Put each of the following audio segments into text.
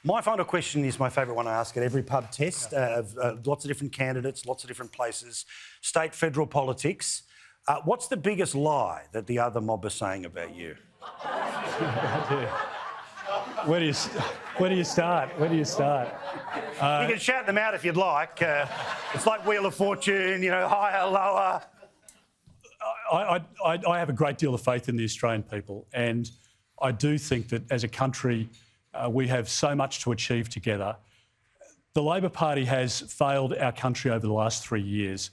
My final question is my favourite one I ask at every pub test of lots of different candidates, lots of different places, state, federal politics. What's the biggest lie that the other mob are saying about you? Where do you start? You can shout them out if you'd like. It's like Wheel of Fortune, higher, lower. I have a great deal of faith in the Australian people, and I do think that as a country we have so much to achieve together. The Labor Party has failed our country over the last 3 years.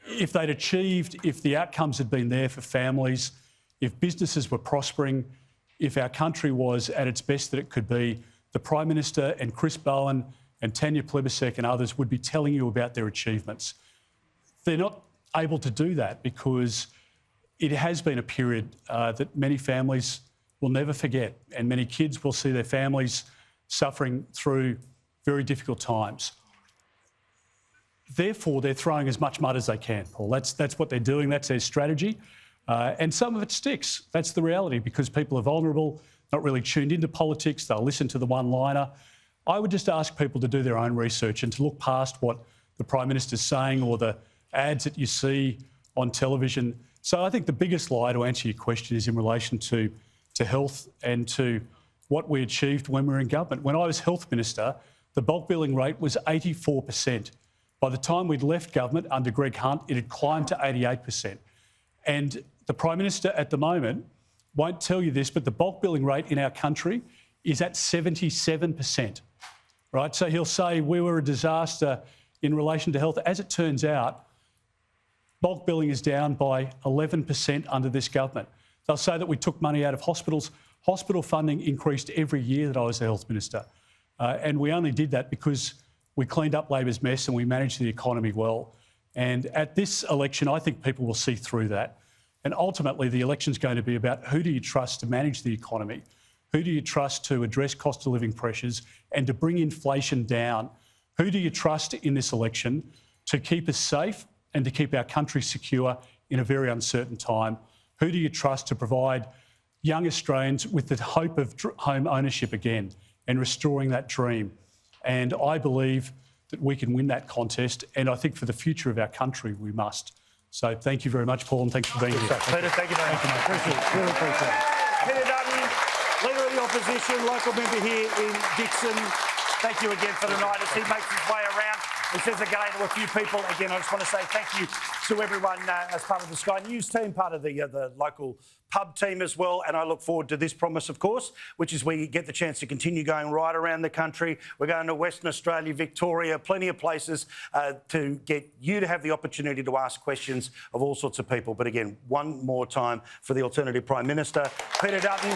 If the outcomes had been there for families, if businesses were prospering, if our country was at its best that it could be, the Prime Minister and Chris Bowen and Tanya Plibersek and others would be telling you about their achievements. They're not able to do that because it has been a period that many families will never forget, and many kids will see their families suffering through very difficult times. Therefore, they're throwing as much mud as they can, Paul. That's what they're doing. That's their strategy. And some of it sticks. That's the reality, because people are vulnerable, not really tuned into politics. They'll listen to the one-liner. I would just ask people to do their own research and to look past what the Prime Minister's saying or the ads that you see on television. So I think the biggest lie, to answer your question, is in relation to health and to what we achieved when we were in government. When I was Health Minister, the bulk billing rate was 84%. By the time we'd left government under Greg Hunt, it had climbed to 88%. And the Prime Minister at the moment won't tell you this, but the bulk billing rate in our country is at 77%, right? So he'll say we were a disaster in relation to health. As it turns out, bulk billing is down by 11% under this government. They'll say that we took money out of hospitals. Hospital funding increased every year that I was the Health Minister. And we only did that because we cleaned up Labor's mess and we managed the economy well. And at this election, I think people will see through that. And ultimately, the election's going to be about who do you trust to manage the economy? Who do you trust to address cost of living pressures and to bring inflation down? Who do you trust in this election to keep us safe and to keep our country secure in a very uncertain time? Who do you trust to provide young Australians with the hope of home ownership again and restoring that dream? And I believe that we can win that contest, and I think for the future of our country we must. So thank you very much, Paul, and thanks for being here. Peter, thank you very much. Really appreciate it. Peter Dutton, Leader of the Opposition, local member here in Dixon. Thank you again for the night as he makes his way around. He says again to a few people. Again, I just want to say thank you to everyone as part of the Sky News team, part of the local pub team as well. And I look forward to this promise, of course, which is we get the chance to continue going right around the country. We're going to Western Australia, Victoria, plenty of places to get you to have the opportunity to ask questions of all sorts of people. But again, one more time for the alternative Prime Minister, Peter Dutton.